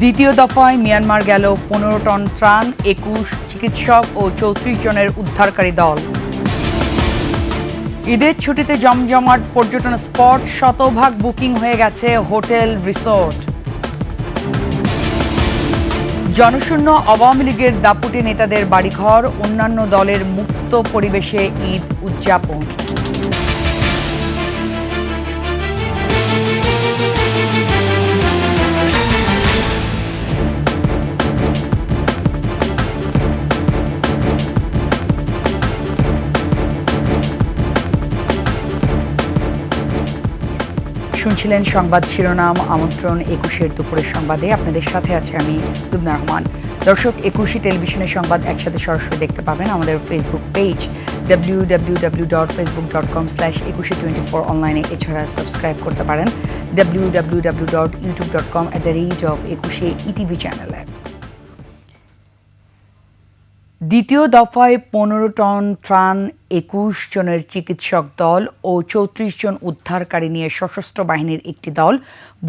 দ্বিতীয় দফায় মিয়ানমার গেল 15 টন ত্রাণ, 21 চিকিৎসক ও 34 জনের উদ্ধারকারী দল। ঈদের ছুটিতে জমজমাট পর্যটন স্পট, শতভাগ বুকিং হয়ে গেছে হোটেল রিসোর্ট। জনশূন্য আওয়ামী লীগের দাপুটে নেতাদের বাড়িঘর, অন্যান্য দলের মুক্ত পরিবেশে ঈদ উদযাপন। শুনছিলেন সংবাদ শিরোনাম। আমন্ত্রণ 21-এর দুপুরের সংবাদে। আপনাদের সাথে আছে আমি লুবনা রহমান। দর্শক, 21 টেলিভিশনের সংবাদ একসাথে সরাসরি দেখতে পাবেন আমাদের ফেসবুক পেজ www.facebook.com/2124 অনলাইনে। এছাড়া সাবস্ক্রাইব করতে পারেন www.youtube.com/21 ইটিভি চ্যানেলে। দ্বিতীয় দফায় 15 টন ত্রাণ, 21 জনের চিকিৎসক দল ও 34 জন উদ্ধারকারী নিয়ে সশস্ত্র বাহিনীর একটি দল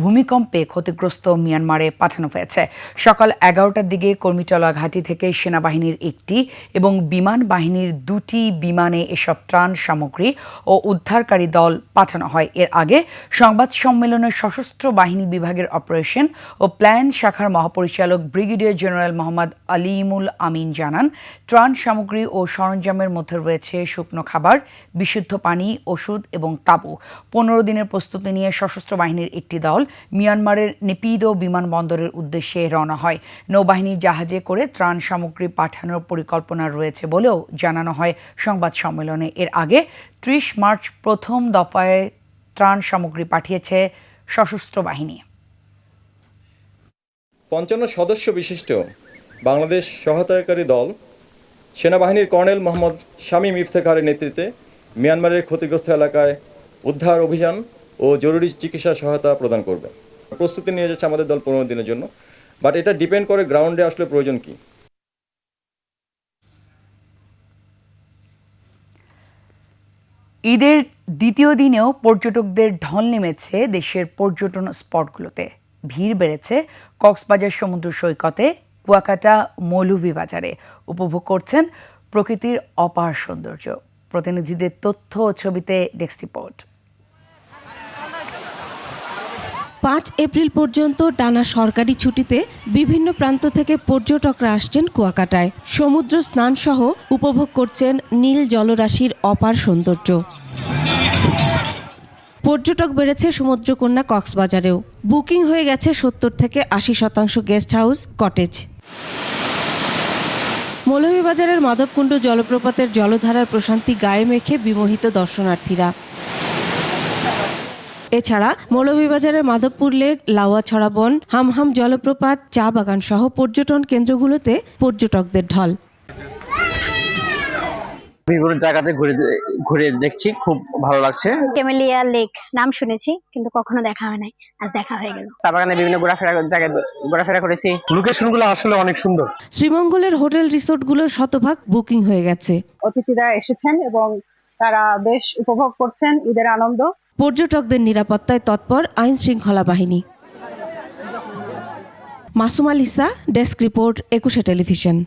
ভূমিকম্পে ক্ষতিগ্রস্ত মিয়ানমারে পাঠানো হয়েছে। সকাল 11টার দিকে কর্মীটলা ঘাঁটি থেকে সেনাবাহিনীর একটি এবং বিমান বাহিনীর 2টি বিমানে এসব ত্রাণ সামগ্রী ও উদ্ধারকারী দল পাঠানো হয়। এর আগে সংবাদ সম্মেলনে সশস্ত্র বাহিনী বিভাগের অপারেশন ও প্ল্যান শাখার মহাপরিচালক ব্রিগেডিয়ার জেনারেল মোহাম্মদ আলিমুল আমিন জানান, ত্রাণ সামগ্রী ও সরঞ্জামের মধ্যে রয়েছে শুকনো খাবার, বিশুদ্ধ পানি, ওষুধ এবং তাঁবু। 15 দিনের প্রস্তুতি নিয়ে সশস্ত্র বাহিনীর একটি দল মিয়ানমারের নেপিদো বিমানবন্দরের উদ্দেশ্যে রওনা হয়। নৌবাহিনীর জাহাজে করে ত্রাণ সামগ্রী পাঠানোর পরিকল্পনা রয়েছে বলেও জানানো হয় সংবাদ সম্মেলনে। এর আগে 30 মার্চ প্রথম দফায় ত্রাণ সামগ্রী পাঠিয়েছে সশস্ত্র বাহিনী। 55 সদস্য বিশিষ্ট বাংলাদেশ সহায়তাকারী দল সেনাবাহিনীর কর্নেল মোহাম্মদ শামীম ইফতেখারের নেতৃত্বে মিয়ানমারের ক্ষতিগ্রস্ত এলাকায় উদ্ধার অভিযান ও জরুরি চিকিৎসা সহায়তা প্রদান করবে। প্রস্তুতি নিয়ে যাচ্ছে আমাদের দল 15 দিনের জন্য, বাট এটা ডিপেন্ড করে গ্রাউন্ডে আসলে প্রয়োজন কি। ঈদের দ্বিতীয় দিনেও পর্যটকদের ঢল নেমেছে দেশের পর্যটন স্পটগুলোতে। ভিড় বেড়েছে কক্সবাজার সমুদ্র সৈকতে, কুয়াকাটা, মৌলভীবাজারে। উপভোগ করছেন প্রকৃতির অপার সৌন্দর্য। প্রতিনিধিদের তথ্য ও ছবিতে ডেস্ক রিপোর্ট। 5 এপ্রিল পর্যন্ত টানা সরকারি ছুটিতে বিভিন্ন প্রান্ত থেকে পর্যটকরা আসছেন কুয়াকাটায়। সমুদ্র স্নান সহ উপভোগ করছেন নীল জলরাশির অপার সৌন্দর্য। পর্যটক বেড়েছে সমুদ্রকন্যা কক্সবাজারেও। বুকিং হয়ে গেছে 70 থেকে 80% গেস্ট হাউস, কটেজ। মৌলভীবাজারের মাধবকুণ্ড জলপ্রপাতের জলধারার প্রশান্তি গায়ে মেখে বিমোহিত দর্শনার্থীরা। এছাড়া মৌলভীবাজারের মাধবপুর লেক, লাউয়াছড়া বন, হামহাম জলপ্রপাত, চা বাগান সহ পর্যটন কেন্দ্রগুলোতে পর্যটকদের ঢল। বিভিন্ন জায়গাতে ঘুরে দেখছি, খুব ভালো লাগছে। ক্যামেলিয়া লেক নাম শুনেছি, কিন্তু কখনো দেখা হয় নাই, আজ দেখা হয়ে গেল। চা বাগানে বিভিন্ন ঘোরাফেরা করেছি। লোকেশনগুলো আসলে অনেক সুন্দর। শ্রীমঙ্গলের হোটেল রিসোর্টগুলোর শতভাগ বুকিং হয়ে গেছে। অতিথিরা এসেছেন এবং তারা বেশ উপভোগ করছেন ঈদের আনন্দ। পর্যটকদের নিরাপত্তায় তৎপর আইন শৃঙ্খলা বাহিনী। Masuma Lisa, desk report, 21 television.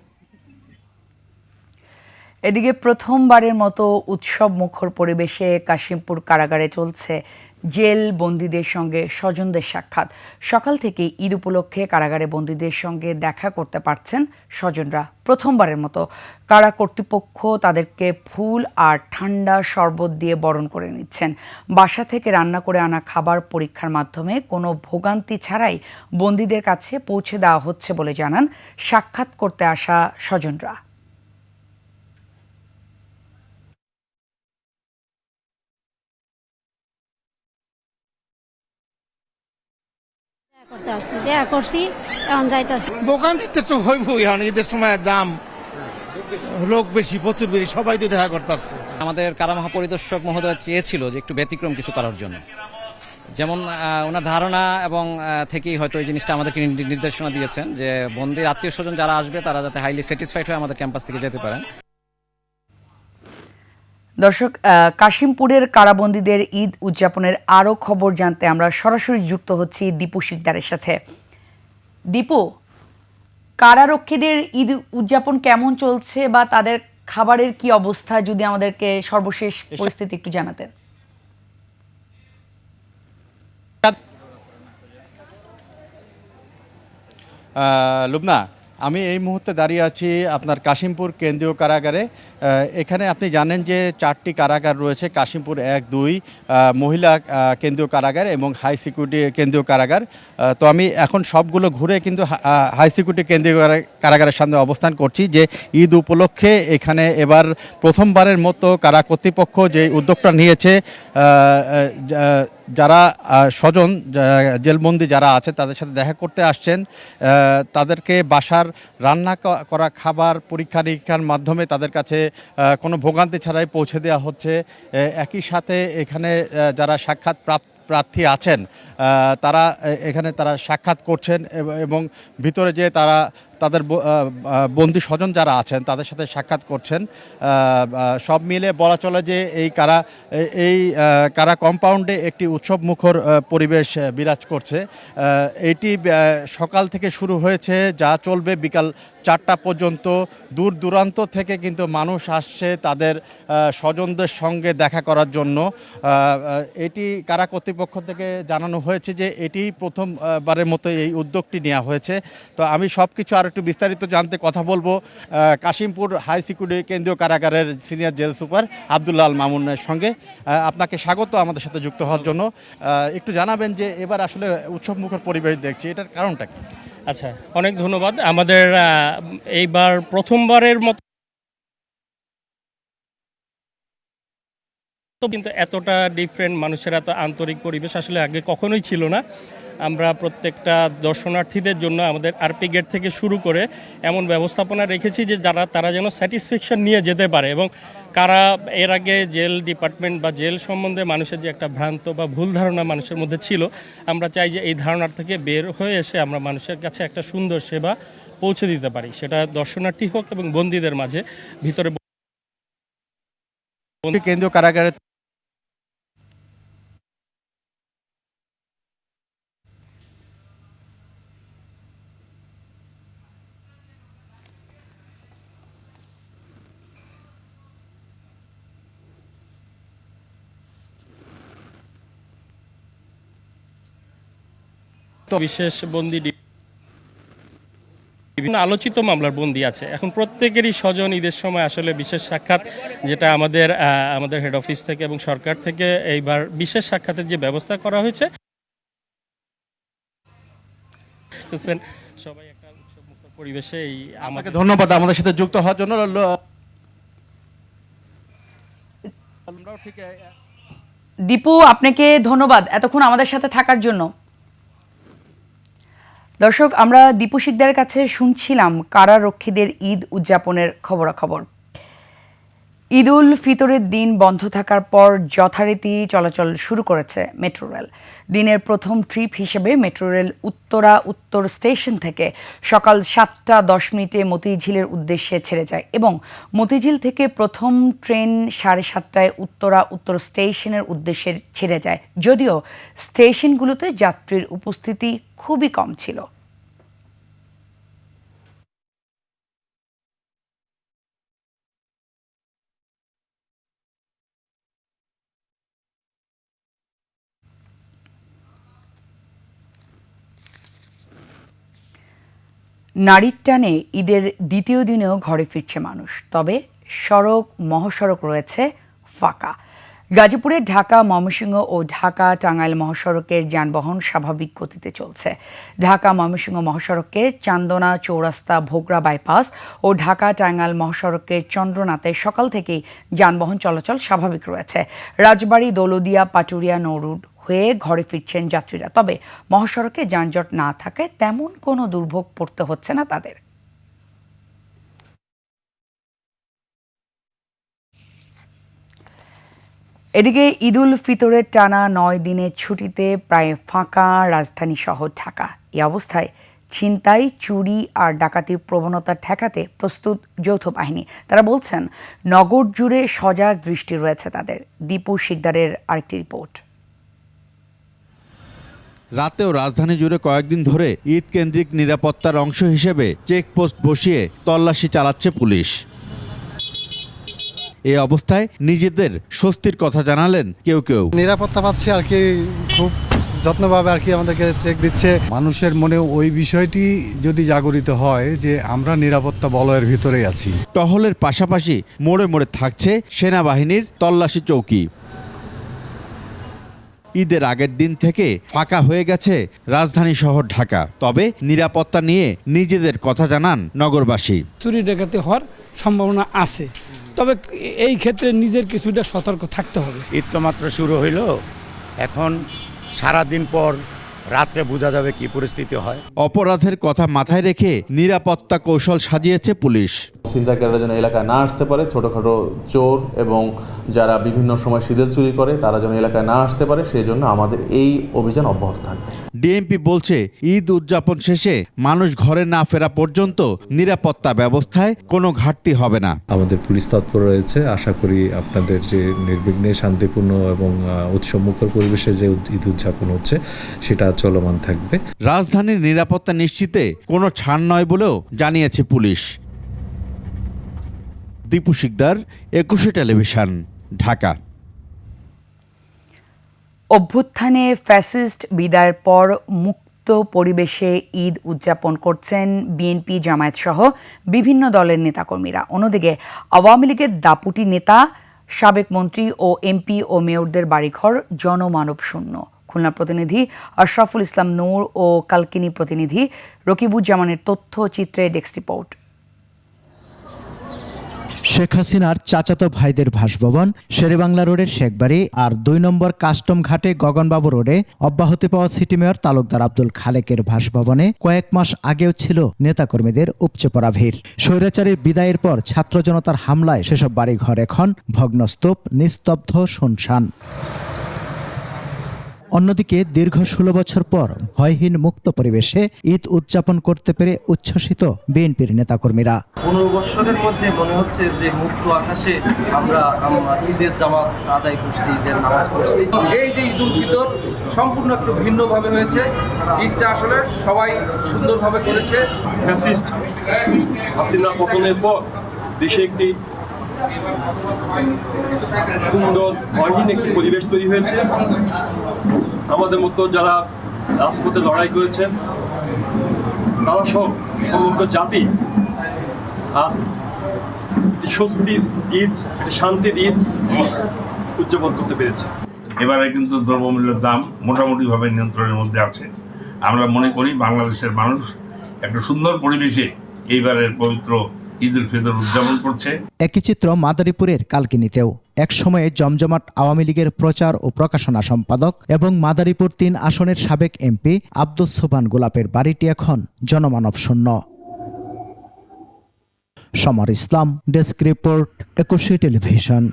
এদিকে প্রথমবারের মতো উৎসব মুখর পরিবেশে কাশিমপুর কারাগারে চলছে জেল বন্দীদের সঙ্গে স্বজনদের সাক্ষাৎ। সকাল থেকে ঈদ উপলক্ষে কারাগারে বন্দীদের সঙ্গে দেখা করতে পারছেন স্বজনরা। প্রথমবারের মতো কারা কর্তৃপক্ষ তাদেরকে ফুল আর ঠান্ডা শরবত দিয়ে বরণ করে নিচ্ছেন। বাসা থেকে রান্না করে আনা খাবার পরীক্ষার মাধ্যমে কোনো ভোগান্তি ছাড়াই বন্দীদের কাছে পৌঁছে দেওয়া হচ্ছে বলে জানান সাক্ষাৎ করতে আসা স্বজনরা। দেখা করছি, এখন যাইতাছি। ভোগান্তিতে তো হইবই, ঈদের সময় জাম, লোক বেশি, প্রচুর বেশি, সবাই তো দেখা করতে আসছে। আমাদের কারা মহাপরিদর্শক মহোদয় চেয়েছিল যে একটু ব্যতিক্রম কিছু করার জন্য, যেমন ওনার ধারণা এবং থেকেই হয়তো এই জিনিসটা আমাদেরকে নির্দেশনা দিয়েছেন যে বন্দির আত্মীয় স্বজন যারা আসবে তারা যাতে হাইলি স্যাটিসফাইড হয়ে আমাদের ক্যাম্পাস থেকে যেতে পারেন। দর্শক, কাশিমপুরের কারাবন্দীদের ঈদ উদযাপনের আরও খবর জানতে আমরা সরাসরি যুক্ত হচ্ছি দীপু শিকদারের সাথে। দীপু, কারারক্ষীদের ঈদ উদযাপন কেমন চলছে বা তাদের খাবারের কি অবস্থা, যদি আমাদেরকে সর্বশেষ পরিস্থিতি একটু জানাতেন। লুবনা, আমি এই মুহূর্তে দাঁড়িয়ে আছি আপনার কাশিমপুর কেন্দ্রীয় কারাগারে। এখানে আপনি জানেন যে 4টি কারাগার রয়েছে, কাশিমপুর 1, 2 মহিলা কেন্দ্রীয় কারাগার এবং হাই সিকিউরিটি কেন্দ্রীয় কারাগার। তো আমি এখন সবগুলো ঘুরে কিন্তু হাই সিকিউরিটি কেন্দ্রীয় কারাগারের সামনে অবস্থান করছি, যে ঈদ উপলক্ষে এখানে এবার প্রথমবারের মতো কারা কর্তৃপক্ষ যে উদ্যোগটা নিয়েছে, যারা স্বজন জেলবন্দি যারা আছে তাদের সাথে দেখা করতে আসছেন, তাদেরকে বাসার রান্না করা খাবার পরীক্ষা নিরীক্ষার মাধ্যমে তাদের কাছে কোনো ভোগান্তি ছাড়াই পৌঁছে দেওয়া হচ্ছে। একই সাথে এখানে যারা সাক্ষাৎ প্রার্থী আছেন তারা এখানে সাক্ষাৎ করছেন এবং ভিতরে যে তাদের বন্দি স্বজন যারা আছেন তাদের সাথে সাক্ষাৎ করছেন। সব মিলে বলা চলে যে এই কারা কম্পাউন্ডে একটি উৎসবমুখর পরিবেশ বিরাজ করছে। এইটি সকাল থেকে শুরু হয়েছে, যা চলবে বিকাল 4টা পর্যন্ত। দূর দূরান্ত থেকে কিন্তু মানুষ আসছে তাদের স্বজনদের সঙ্গে দেখা করার জন্য। এটি কারা কর্তৃপক্ষ থেকে জানানো হয়েছে যে এটি প্রথমবারের মতো এই উদ্যোগটি নেওয়া হয়েছে। তো আমি সব কিছু আর একটু বিস্তারিত জানতে কথা বলবো কাশিমপুর হাই সিকিউরিটি কেন্দ্রীয় কারাগারের senior jail super Abdullah Al মামুনের সঙ্গে। আপনাকে স্বাগত আমাদের সাথে যুক্ত হওয়ার জন্য। একটু জানাবেন যে এবার আসলে উৎসবমুখর পরিবেশ দেখছি, এটার কারণটা কি? আচ্ছা, অনেক ধন্যবাদ। আমাদের এইবার প্রথমবারের মতো কিন্তু এতটা ডিফারেন্ট, মানুষের এত আন্তরিক পরিবেশ আসলে আগে কখনোই ছিল না। আমরা প্রত্যেকটা দর্শনার্থীদের জন্য আমাদের আরপি গেট থেকে শুরু করে এমন ব্যবস্থাপনা রেখেছি যে তারা যেন স্যাটিসফ্যাকশন নিয়ে যেতে পারে, এবং কারা এর আগে জেল ডিপার্টমেন্ট বা জেল সম্বন্ধে মানুষের যে একটা ভ্রান্ত বা ভুল ধারণা মানুষের মধ্যে ছিল, আমরা চাই যে এই ধারণার থেকে বের হয়ে এসে আমরা মানুষের কাছে একটা সুন্দর সেবা পৌঁছে দিতে পারি, সেটা দর্শনার্থী হোক এবং বন্দীদের মাঝে। ভিতরে কেন্দ্রীয় কারাগারে বিশেষ বন্দী বিভিন্ন আলোচিত মামলার বন্দী আছে। এখন প্রত্যেকেরই স্বজন ঈদের সময় আসলে বিশেষ সাক্ষাৎ, যেটা আমাদের হেড অফিস থেকে এবং সরকার থেকে এইবার বিশেষ সাক্ষাতের যে ব্যবস্থা করা হয়েছে, সবাই একটা উৎসবমুখর পরিবেশে। আমাকে ধন্যবাদ আমাদের সাথে যুক্ত হওয়ার জন্য। দীপু, আপনাকে ধন্যবাদ এতক্ষণ আমাদের সাথে থাকার জন্য। দর্শক, আমরা দীপু শিকদারের কাছে শুনছিলাম কারারক্ষীদের ঈদ উদযাপনের খবরাখবর। ঈদ উল ফিতরের দিন বন্ধ থাকার পর যথারীতি চলাচল শুরু করেছে মেট্রো রেল। দিনের প্রথম ট্রিপ হিসেবে মেট্রো রেল উত্তর স্টেশন থেকে সকাল 7টা 10 মিনিটে মতিঝিলের উদ্দেশ্যে ছেড়ে যায় এবং মতিঝিল থেকে প্রথম ট্রেন 7:30টায় উত্তর স্টেশনের উদ্দেশ্যে ছেড়ে যায়, যদিও স্টেশনগুলোতে যাত্রীর উপস্থিতি খুবই কম ছিল। নারীর টানে ঈদের দ্বিতীয় দিনেও ঘরে ফিরছে মানুষ, তবে মহাসড়ক রয়েছে ফাঁকা। গাজীপুরে ঢাকা ময়মনসিংহ ও ঢাকা টাঙ্গাইল মহাসড়কের যানবাহন স্বাভাবিক গতিতে চলছে। ঢাকা ময়মনসিংহ মহাসড়কের চান্দনা চৌরাস্তা ভোগড়া বাইপাস ও ঢাকা টাঙ্গাইল মহাসড়কের চন্দ্রনাথে সকাল থেকেই যানবাহন চলাচল স্বাভাবিক রয়েছে। রাজবাড়ী, দৌলদিয়া, পাটুরিয়া, নৌরুড হয়ে ঘরে ফিরছেন যাত্রীরা, তবে মহাসড়কে যানজট না থাকায় তেমন কোনো দুর্ভোগ পড়তে হচ্ছে না তাদের। এদিকে ঈদ উল ফিতরের টানা 9 দিনের ছুটিতে প্রায় ফাঁকা রাজধানী শহর ঢাকা। এই অবস্থায় ছিনতাই, চুরি আর ডাকাতির প্রবণতা ঠেকাতে প্রস্তুত যৌথ বাহিনী। তারা বলছেন নগর জুড়ে সজাগ দৃষ্টি রয়েছে তাদের। দীপু শিকদারের আরেকটি রিপোর্ট। রাতেও রাজধানী জুড়ে কয়েকদিন ধরে ঈদ কেন্দ্রিক নিরাপত্তার অংশ হিসেবে চেকপোস্ট বসিয়ে তল্লাশি চালাচ্ছে পুলিশ। এই অবস্থায় নিজেদের স্বস্তির কথা জানালেন কেউ কেউ। নিরাপত্তা পাচ্ছি আর কি, খুব যত্নভাবে আর কি আমাদেরকে চেক দিচ্ছে। মানুষের মনে ওই বিষয়টি যদি জাগরিত হয় যে আমরা নিরাপত্তা বলয়ের ভিতরেই আছি। টহলের পাশাপাশি মোড়ে মোড়ে থাকছে সেনাবাহিনীর তল্লাশি চৌকি। ঈদের আগের দিন থেকে ফাঁকা হয়ে গেছে রাজধানী শহর ঢাকা। তবে নিরাপত্তা নিয়ে নিজেদের কথা জানান নগরবাসী। চুরি ডাকাতি হওয়ার সম্ভাবনা আছে, তবে এই ক্ষেত্রে নিজের কিছুটা সতর্ক থাকতে হবে। ঈদ তো মাত্র শুরু হইল, এখন সারাদিন পর রাত্রে বোঝা যাবে কি পরিস্থিতি হয়। অপরাধের কথা মাথায় রেখে নিরাপত্তা কৌশল সাজিয়েছে পুলিশ। ছিনতাইকারীরা যেন এলাকায় না আসতে পারে, ছোটখাটো চোর এবং যারা বিভিন্ন সময় সিঁদুর চুরি করে তারা যেন এলাকায় না আসতে পারে, সেই জন্য আমাদের এই অভিযান অব্যাহত থাকবে। ডিএমপি বলছে ঈদ উদযাপন শেষে মানুষ ঘরে না ফেরা পর্যন্ত নিরাপত্তা ব্যবস্থায় কোনো ঘাটতি হবে না। আমাদের পুলিশ তৎপর রয়েছে। আশা করি আপনাদের যে নির্বিঘ্নে শান্তিপূর্ণ এবং উৎসবমুখর পরিবেশে যে ঈদ উদযাপন হচ্ছে সেটা চলমান থাকবে। রাজধানীর নিরাপত্তা নিশ্চিতে কোনো ছাড় নয় বলেও জানিয়েছে পুলিশ। দীপু শিকদার, ২১ টেলিভিশন, ঢাকা। অভ্যুত্থানে ফ্যাসিস্ট বিদায়ের পর মুক্ত পরিবেশে ঈদ উদযাপন করছেন বিএনপি, জামায়াত সহ বিভিন্ন দলের নেতাকর্মীরা। অন্যদিকে আওয়ামী লীগের দাপুটি নেতা, সাবেক মন্ত্রী ও এমপি ও মেয়রদের বাড়িঘর জনমানব শূন্য। খুলনা প্রতিনিধি আশরাফুল ইসলাম নূর ও কালকিনি প্রতিনিধি রকিবুজ্জামানের তথ্যচিত্রে ডেস্ক রিপোর্ট। শেখ হাসিনার চাচাতো ভাইদের ভাসভবন শেরেবাংলা রোডের শেখবাড়ি আর ২ নম্বর কাস্টম ঘাটে গগনবাবু রোডে অব্যাহতি পাওয়া সিটি মেয়র তালুকদার আব্দুল খালেকের ভাসভবনে কয়েক মাস আগেও ছিল নেতাকর্মীদের উপচে পড়া ভিড়। স্বৈরাচারীর বিদায়ের পর ছাত্র জনতার হামলায় সেসব বাড়িঘর এখন ভগ্নস্তূপ, নিস্তব্ধ, শুনশান। অন্যদিকে দীর্ঘ ১৬ বছর পর ভয়হীন মুক্ত পরিবেশে ঈদ উদযাপন করতে পেরে উচ্ছ্বসিত বিএনপির নেতাকর্মীরা। ১৫ বছরের মধ্যে মনে হচ্ছে যে মুক্ত আকাশে আমরা ঈদের জামাত আদায় করছি, ঈদের নামাজ পড়ছি। এই যে ঈদ উল ফিতর সম্পূর্ণ একটু ভিন্নভাবে হয়েছে। ঈদটা আসলে সবাই সুন্দরভাবে করেছে। ফ্যাসিস্ট হাসিনা পতনের পর দেশে একটি সুন্দর ভয়হীন একটি পরিবেশ তৈরি হয়েছে। আমাদের মতো যারা রাজপথে লড়াই করেছেন তারা সব সমগ্র জাতি আজ স্বস্তির ঈদ, শান্তির ঈদ উদযাপন করতে পেরেছে। এবারে কিন্তু দ্রব্যমূল্যের দাম মোটামুটিভাবে নিয়ন্ত্রণের মধ্যে আছে। আমরা মনে করি বাংলাদেশের মানুষ একটা সুন্দর পরিবেশে এইবারের পবিত্র ঈদ উল ফিতর উদযাপন করছে। একই চিত্র মাদারীপুরের কালকিনিতেও। একসময়ে জমজমাট আওয়ামী লীগের প্রচার ও প্রকাশনা সম্পাদক এবং মাদারীপুর ৩ আসনের সাবেক এমপি আব্দুস সোবহান গোলাপের বাড়িটি এখন জনমানব শূন্য। সমর ইসলাম, ডেস্ক রিপোর্ট, ২১ টেলিভিশন।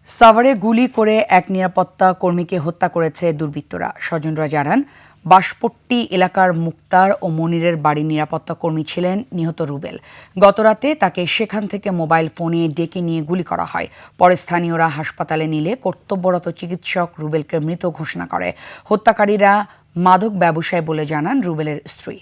সাভারে গুলি করে এক নিরাপত্তা কর্মীকে হত্যা করেছে দুর্বৃত্তরা। স্বজনরা জানান, বাঁশপট্টি এলাকার মুক্তার ও মনিরের বাড়ির নিরাপত্তা কর্মী ছিলেন নিহত রুবেল। গতরাতে তাকে সেখান থেকে মোবাইল ফোনে ডেকে নিয়ে গুলি করা হয়। পরে স্থানীয়রা হাসপাতালে নিলে কর্তব্যরত চিকিৎসক রুবেলকে মৃত ঘোষণা করে। হত্যাকারীরা মাদক ব্যবসায়ী বলে জানান রুবেলের স্ত্রী।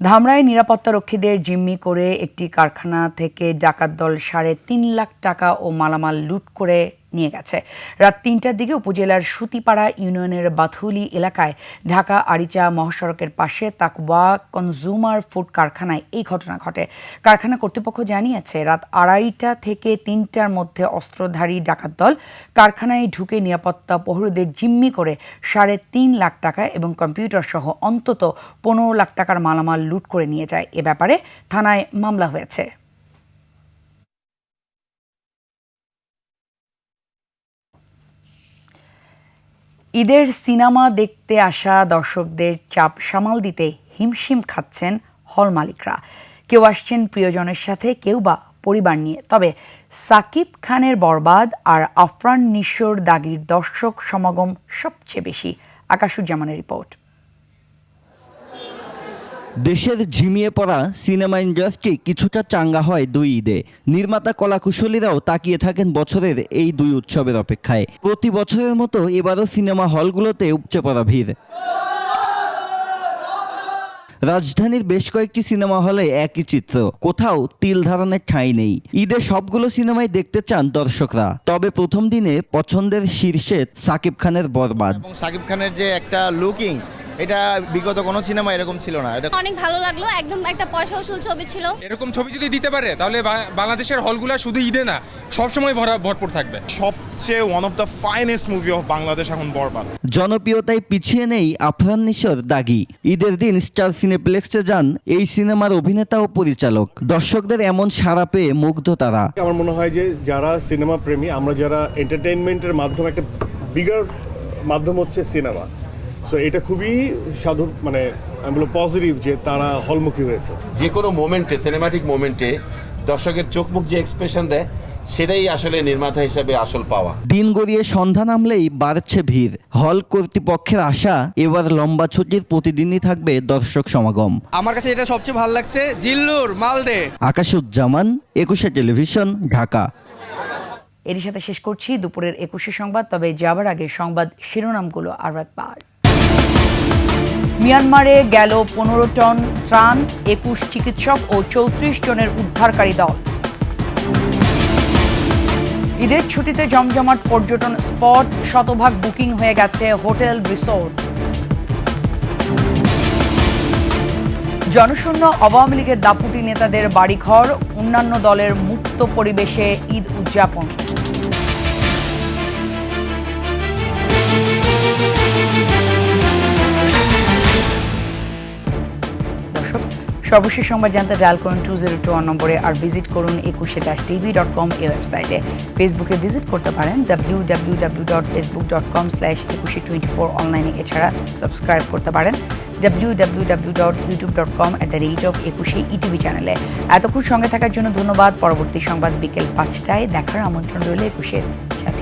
ধামরায় নিরাপত্তারক্ষীদের জিম্মি করে একটি কারখানা থেকে ডাকাত দল ৩.৫ লাখ টাকা ও মালামাল লুট করে নিয়ে গেছে। রাত ৩টার দিকে উপজেলার সুতিপাড়া ইউনিয়নের বাথুলি এলাকায় ঢাকা আরিচা মহাসড়কের পাশে তাকওয়া কনজুমার ফুড কারখানায় এই ঘটনা ঘটে। কারখানা কর্তৃপক্ষ জানিয়েছে, রাত ২:৩০ থেকে ৩টার মধ্যে অস্ত্রধারী ডাকাত দল কারখানায় ঢুকে নিরাপত্তা প্রহরীদের জিম্মি করে ৩.৫ লাখ টাকা এবং কম্পিউটার সহ অন্তত ১৫ লাখ টাকার মালামাল লুট করে নিয়ে যায়। এ ব্যাপারে থানায় মামলা হয়েছে। ঈদের সিনেমা দেখতে আসা দর্শকদের চাপ সামাল দিতে হিমশিম খাচ্ছেন হল মালিকরা। কেউ আসছেন প্রিয়জনের সাথে, কেউ বা পরিবার নিয়ে। তবে সাকিব খানের বরবাদ আর আফরান নিশোর দাগির দর্শক সমাগম সবচেয়ে বেশি। আকাশুজ্জামানের রিপোর্ট। দেশের ঝিমিয়ে পড়া সিনেমা ইন্ডাস্ট্রি কিছুটা চাঙ্গা হয় দুই ঈদে। নির্মাতা কলাকুশলীরাও তাকিয়ে থাকেন বছরের এই দুই উৎসবের অপেক্ষায়। প্রতি বছরের মতো এবারও সিনেমা হলগুলোতে উপচে পড়া ভিড়। রাজধানীর বেশ কয়েকটি সিনেমা হলে একই চিত্র, কোথাও তিল ধারণের ঠাঁই নেই। ঈদে সবগুলো সিনেমাই দেখতে চান দর্শকরা, তবে প্রথম দিনে পছন্দের শীর্ষে সাকিব খানের বরবাদ। সাকিব খানের যে একটা লুকিং, এটা বিগত কোনো সিনেমা এরকম ছিল না। এটা অনেক ভালো লাগলো, একদম একটা পয়সা উসুল ছবি ছিল। এরকম ছবি যদি দিতে পারে তাহলে বাংলাদেশের হলগুলো শুধু ঈদে না সবসময় ভরপুর থাকবে। সবচেয়ে one of the finest movie of Bangladesh এখন বরবাদ। জনপ্রিয়তায় পিছিয়ে নেই আফরান নিশোর দাগি। ঈদের দিন স্টার সিনেপ্লেক্সে যান এই সিনেমার অভিনেতা ও পরিচালক। দর্শকদের এমন সাড়া পেয়ে মুগ্ধ তারা। আমার মনে হয় যে যারা সিনেমা প্রেমী, আমরা যারা এন্টারটেইনমেন্টের মাধ্যমে, একটা বিগার মাধ্যম হচ্ছে সিনেমা, সো এটা খুবই সাধু, মানে আমি বলবো পজিটিভ যে তারা হলমুখী হয়েছে। যে কোনো মোমেন্টে, সিনেমাটিক মোমেন্টে দর্শকের চোখ মুখ যে এক্সপ্রেশন দেয়, সেটাই আসলে নির্মাতা হিসেবে আসল পাওয়া। দিন গড়িয়ে সন্ধ্যা নামলেই বাড়ছে ভিড়। হল কর্তৃপক্ষের আশা, এবার লম্বা ছুটির প্রতিদিনই থাকবে দর্শক সমাগম। আমার কাছে এটা সবচেয়ে ভালো লাগছে, জিল্লুর মালদে। আকাশুজ্জামান, 21 টেলিভিশন, ঢাকা। এর সাথে শেষ করছি দুপুরের 21 সংবাদ। তবে যাবার আগে সংবাদ শিরোনামগুলো আরও একবার। মিয়ানমারে গেল 15 টন ত্রাণ, 21 চিকিৎসক ও 34 জনের উদ্ধারকারী দল। ঈদের ছুটিতে জমজমাট পর্যটন স্পট, শতভাগ বুকিং হয়ে গেছে হোটেল রিসোর্ট। জনশূন্য আওয়ামী লীগের দাপুটি নেতাদের বাড়িঘর, অন্যান্য দলের মুক্ত পরিবেশে ঈদ উদযাপন। সর্বশেষ সংবাদ জানতে ডায়াল করুন 2021 নম্বরে, আর ভিজিট করুন 21-tv.com এই ওয়েবসাইটে। ফেসবুকে ভিজিট করতে পারেন www.facebook.com/2124 অনলাইনে। এছাড়া সাবস্ক্রাইব করতে পারেন www.youtube.com/21 ইটিভি চ্যানেলে। এতক্ষণ সঙ্গে থাকার জন্য ধন্যবাদ। পরবর্তী সংবাদ বিকেল 5টায় দেখার আমন্ত্রণ রইল 21-এর সাথে।